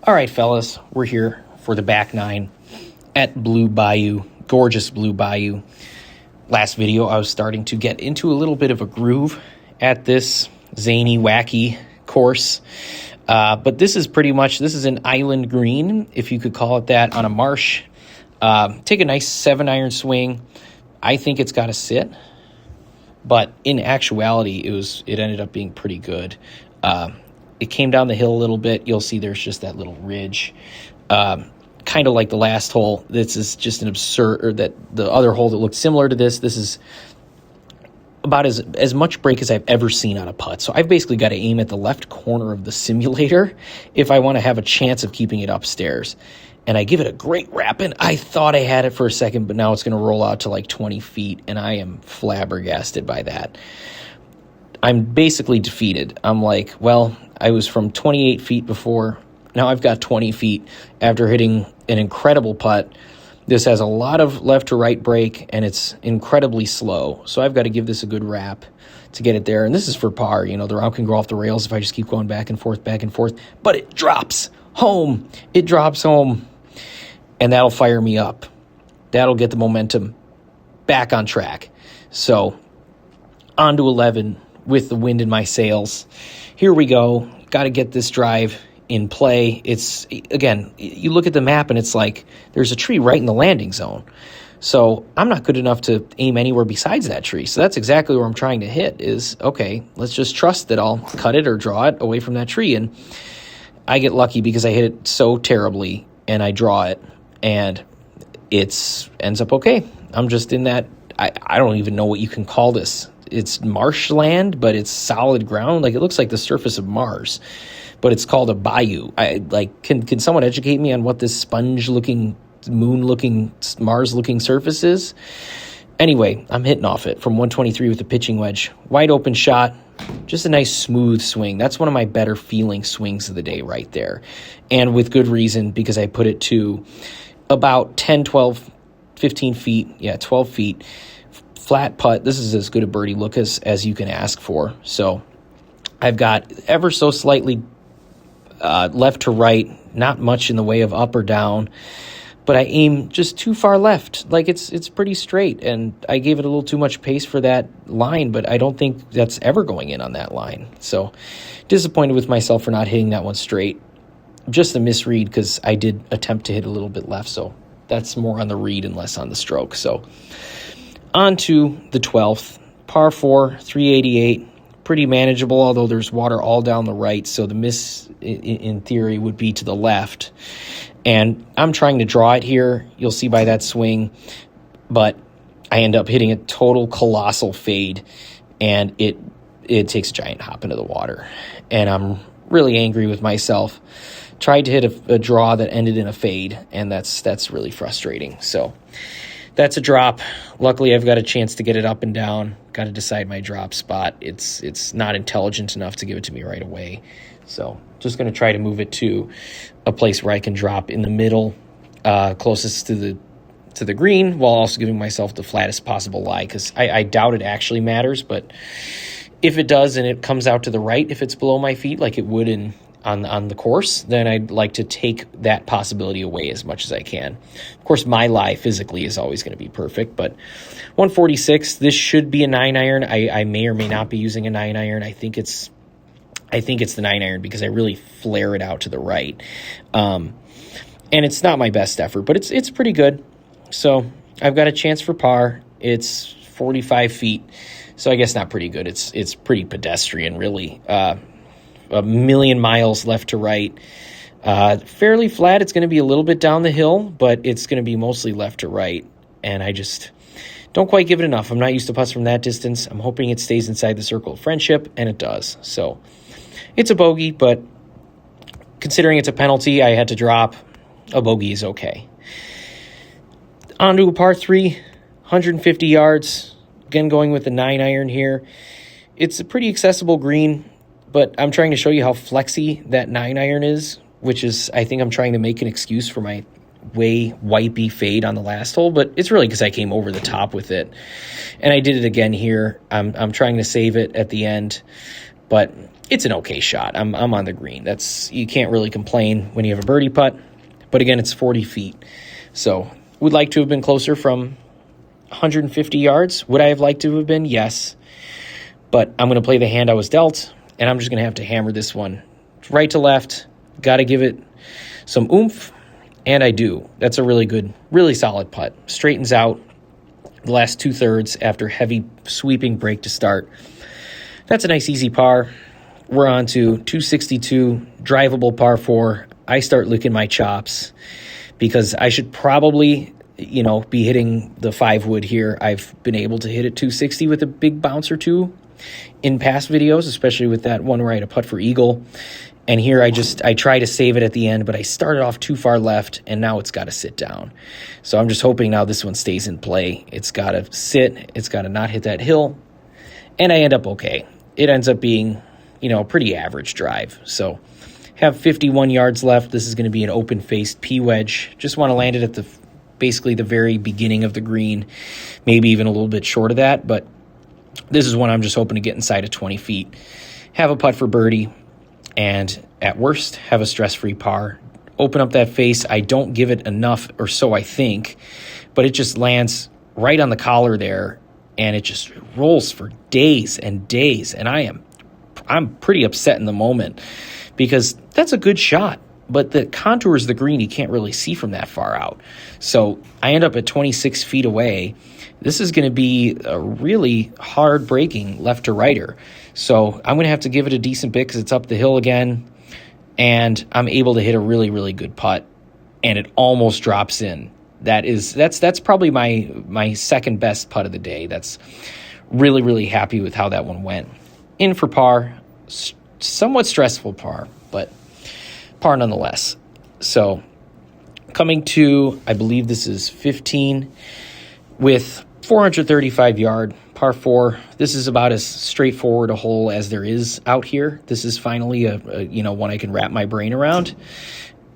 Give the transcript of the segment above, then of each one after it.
All right, fellas, we're here for the back nine at Blue Bayou, gorgeous Blue Bayou. Last video, I was starting to get into a little bit of a groove at this zany, wacky course. But this is an island green, if you could call it that, on a marsh. Take a nice 7-iron swing. I think it's got to sit, but in actuality, it ended up being pretty good. It came down the hill a little bit. You'll see there's just that little ridge. Kind of like the last hole. This is just the other hole that looked similar to this. This is about as much break as I've ever seen on a putt. So I've basically got to aim at the left corner of the simulator if I want to have a chance of keeping it upstairs. And I give it a great wrap, and I thought I had it for a second, but now it's going to roll out to like 20 feet, and I am flabbergasted by that. I'm basically defeated. I'm like, well, I was from 28 feet before. Now I've got 20 feet after hitting an incredible putt. This has a lot of left to right break, and it's incredibly slow. So I've got to give this a good wrap to get it there. And this is for par. You know, the round can go off the rails if I just keep going back and forth. But it drops home. It drops home. And that'll fire me up. That'll get the momentum back on track. So on to 11 with the wind in my sails. Here we go. Got to get this drive in play. It's, again, you look at the map and it's like there's a tree right in the landing zone. So I'm not good enough to aim anywhere besides that tree. So that's exactly where I'm trying to hit is, okay, let's just trust that I'll cut it or draw it away from that tree. And I get lucky because I hit it so terribly and I draw it and it ends up okay. I'm just in that, I don't even know what you can call this. It's marshland, but it's solid ground. Like it looks like the surface of Mars, but it's called a bayou. Can someone educate me on what this sponge-looking, moon-looking, Mars-looking surface is? Anyway, I'm hitting off it from 123 with the pitching wedge. Wide open shot, just a nice smooth swing. That's one of my better feeling swings of the day right there. And with good reason, because I put it to about 10, 12, 15 feet. 12 feet. Flat putt. This is as good a birdie look as you can ask for. So I've got ever so slightly left to right, not much in the way of up or down, but I aim just too far left. Like it's pretty straight, and I gave it a little too much pace for that line, but I don't think that's ever going in on that line. So disappointed with myself for not hitting that one straight. Just a misread because I did attempt to hit a little bit left, so that's more on the read and less on the stroke. So on to the 12th, par 4, 388. Pretty manageable, although there's water all down the right, so the miss, in theory, would be to the left. And I'm trying to draw it here. You'll see by that swing, but I end up hitting a total colossal fade, and it takes a giant hop into the water. And I'm really angry with myself. Tried to hit a draw that ended in a fade, and that's really frustrating. So that's a drop. Luckily, I've got a chance to get it up and down. Got to decide my drop spot. It's not intelligent enough to give it to me right away. So just going to try to move it to a place where I can drop in the middle, closest to the green, while also giving myself the flattest possible lie, because I doubt it actually matters. But if it does and it comes out to the right, if it's below my feet like it would on the course, then I'd like to take that possibility away as much as I can. Of course, my lie physically is always going to be perfect, but 146, this should be a 9-iron. I may or may not be using a 9-iron. I think it's the 9-iron because I really flare it out to the right. And it's not my best effort, but it's pretty good. So I've got a chance for par. It's 45 feet, so I guess not pretty good. It's pretty pedestrian, really. A million miles left to right. Fairly flat. It's going to be a little bit down the hill, but it's going to be mostly left to right. And I just don't quite give it enough. I'm not used to putts from that distance. I'm hoping it stays inside the circle of friendship, and it does. So it's a bogey, but considering it's a penalty, I had to drop. A bogey is okay. On to a par 3, 150 yards. Again, going with the 9-iron here. It's a pretty accessible green, but I'm trying to show you how flexy that 9-iron is, which is, I think I'm trying to make an excuse for my way wipey fade on the last hole, but it's really because I came over the top with it. And I did it again here. I'm trying to save it at the end, but it's an okay shot. I'm on the green. You can't really complain when you have a birdie putt. But again, it's 40 feet. So would like to have been closer from 150 yards. Would I have liked to have been? Yes. But I'm going to play the hand I was dealt, and I'm just going to have to hammer this one right to left. Got to give it some oomph, and I do. That's a really good, really solid putt. Straightens out the last two-thirds after heavy sweeping break to start. That's a nice easy par. We're on to 262, drivable par 4. I start licking my chops because I should probably, be hitting the 5-wood here. I've been able to hit it 260 with a big bounce or two in past videos, especially with that one where I had a putt for eagle. And here I try to save it at the end, but I started off too far left, and now it's got to sit down. So I'm just hoping now this one stays in play. It's got to sit. It's got to not hit that hill. And I end up okay. It ends up being, a pretty average drive. So have 51 yards left. This is going to be an open-faced P-wedge. Just want to land it at basically the very beginning of the green, maybe even a little bit short of that. But this is one I'm just hoping to get inside of 20 feet. Have a putt for birdie. And at worst, have a stress-free par. Open up that face. I don't give it enough, or so I think, but it just lands right on the collar there, and it just rolls for days and days. And I'm pretty upset in the moment because that's a good shot, but the contours of the green you can't really see from that far out. So I end up at 26 feet away. This is going to be a really hard breaking left to righter. So I'm going to have to give it a decent bit because it's up the hill again, and I'm able to hit a really, really good putt, and it almost drops in. That's probably my second best putt of the day. That's really, really happy with how that one went. In for par, somewhat stressful par, but par nonetheless. So coming to, I believe this is 15 with 435 yard par 4. This is about as straightforward a hole as there is out here. This is finally a one I can wrap my brain around.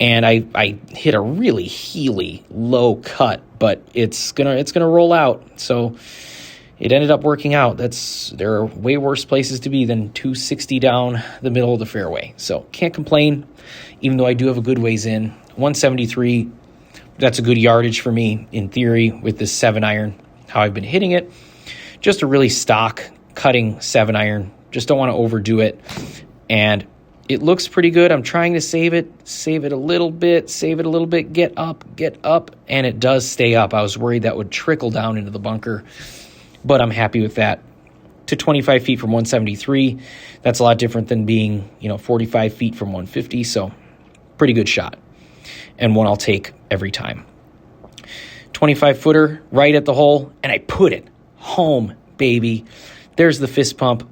And I hit a really heely low cut, but it's gonna roll out. So it ended up working out. There are way worse places to be than 260 down the middle of the fairway. So can't complain, even though I do have a good ways in. 173, that's a good yardage for me in theory with this 7-iron, how I've been hitting it. Just a really stock cutting 7-iron. Just don't want to overdo it. And it looks pretty good. I'm trying to save it a little bit, get up, and it does stay up. I was worried that would trickle down into the bunker, but I'm happy with that. To 25 feet from 173, that's a lot different than being, 45 feet from 150, so pretty good shot, and one I'll take every time. 25-footer right at the hole, and I put it home, baby. There's the fist pump.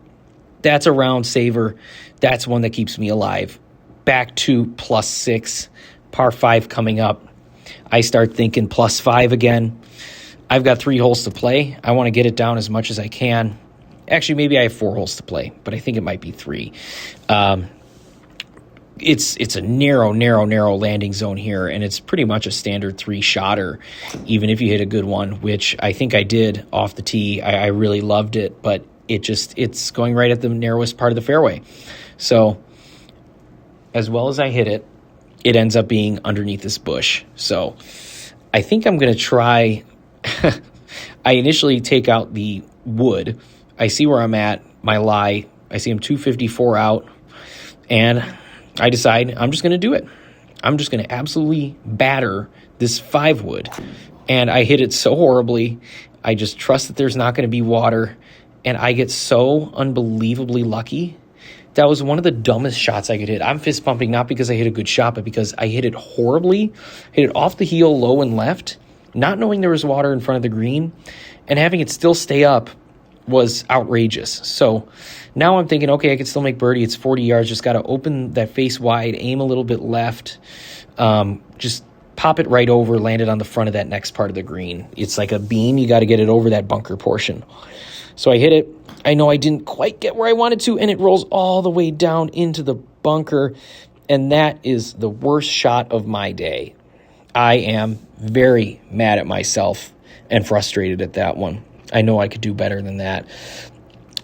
That's a round saver. That's one that keeps me alive. Back to +6, par 5 coming up. I start thinking +5 again. I've got 3 holes to play. I want to get it down as much as I can. Actually, maybe I have 4 holes to play, but I think it might be 3. It's a narrow landing zone here, and it's pretty much a standard 3-shotter, even if you hit a good one, which I think I did off the tee. I really loved it, but it's going right at the narrowest part of the fairway. So as well as I hit it, it ends up being underneath this bush. So I think I'm going to try. I initially take out the wood. I see where I'm at, my lie. I see I'm 254 out, and I decide I'm just going to do it. I'm just going to absolutely batter this 5-wood. And I hit it so horribly. I just trust that there's not going to be water. And I get so unbelievably lucky. That was one of the dumbest shots I could hit. I'm fist pumping not because I hit a good shot, but because I hit it horribly. Hit it off the heel, low and left, not knowing there was water in front of the green, and having it still stay up was outrageous. So now I'm thinking, okay, I can still make birdie. It's 40 yards. Just got to open that face wide, aim a little bit left, just pop it right over, land it on the front of that next part of the green. It's like a beam. You got to get it over that bunker portion. So I hit it. I know I didn't quite get where I wanted to, and it rolls all the way down into the bunker, and that is the worst shot of my day. I am very mad at myself and frustrated at that one. I know I could do better than that.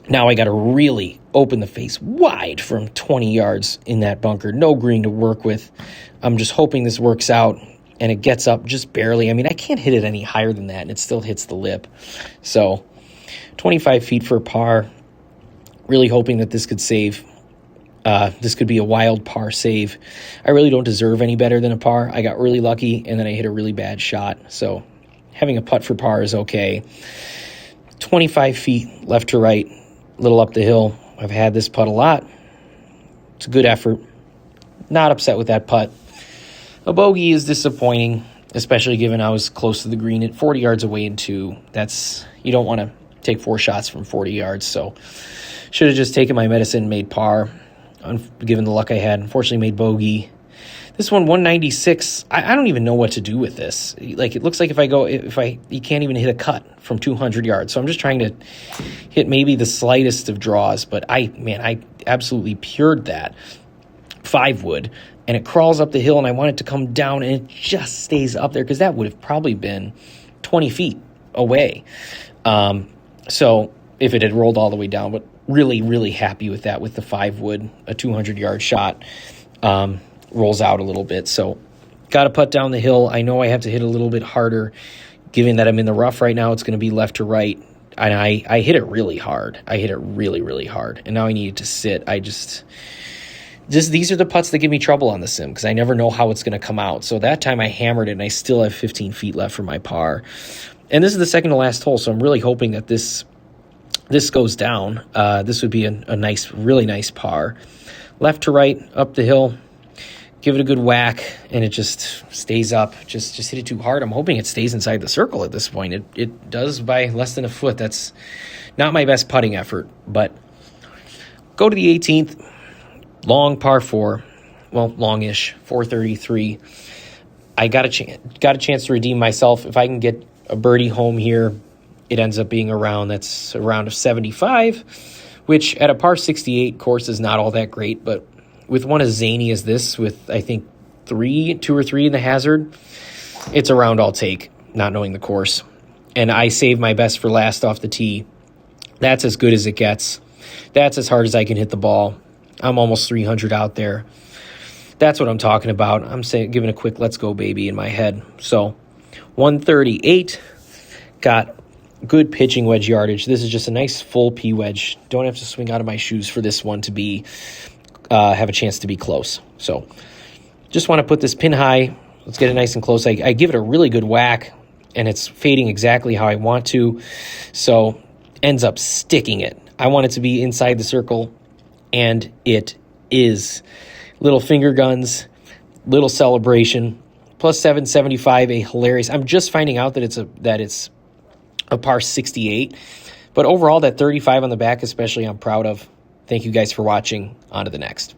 Now I got to really open the face wide from 20 yards in that bunker. No green to work with. I'm just hoping this works out, and it gets up just barely. I mean, I can't hit it any higher than that, and it still hits the lip. So 25 feet for a par. Really hoping that this could save. This could be a wild par save. I really don't deserve any better than a par. I got really lucky, and then I hit a really bad shot. So having a putt for par is okay. 25 feet left to right, a little up the hill. I've had this putt a lot. It's a good effort. Not upset with that putt. A bogey is disappointing, especially given I was close to the green at 40 yards away in 2. You don't want to take 4 shots from 40 yards, so should have just taken my medicine and made par, given the luck I had. Unfortunately, made bogey. This one, 196. I don't even know what to do with this. Like, it looks like you can't even hit a cut from 200 yards. So I'm just trying to hit maybe the slightest of draws. But I absolutely pured that 5-wood, and it crawls up the hill, and I want it to come down, and it just stays up there because that would have probably been 20 feet away. So if it had rolled all the way down, but really, really happy with that, with the 5-wood, a 200-yard shot. Rolls out a little bit. So got to putt down the hill. I know I have to hit a little bit harder. Given that I'm in the rough right now, it's going to be left to right. And I hit it really hard. I hit it really, really hard. And now I need it to sit. Just these are the putts that give me trouble on the sim because I never know how it's going to come out. So that time I hammered it, and I still have 15 feet left for my par. And this is the second to last hole, so I'm really hoping that this goes down. This would be a nice, really nice par. Left to right, up the hill. Give it a good whack, and it just stays up. Just hit it too hard. I'm hoping it stays inside the circle at this point. It does by less than a foot. That's not my best putting effort, but go to the 18th. Long par 4. Well, longish, 433. I got a chance to redeem myself. If I can get a birdie home here, it ends up being that's a round of 75, which at a par 68 course is not all that great, but with one as zany as this, with I think 2 or 3 in the hazard, it's a round I'll take, not knowing the course. And I save my best for last off the tee. That's as good as it gets. That's as hard as I can hit the ball. I'm almost 300 out there. That's what I'm talking about. I'm giving a quick let's go, baby, in my head. So 138, got good pitching wedge yardage. This is just a nice full P wedge. Don't have to swing out of my shoes for this one to be have a chance to be close. So just want to put this pin high. Let's get it nice and close. I give it a really good whack, and it's fading exactly how I want to. So ends up sticking it. I want it to be inside the circle, and it is. Little finger guns, little celebration, plus 775, a hilarious. I'm just finding out that it's a par 68, but overall that 35 on the back especially I'm proud of. Thank you guys for watching. On to the next.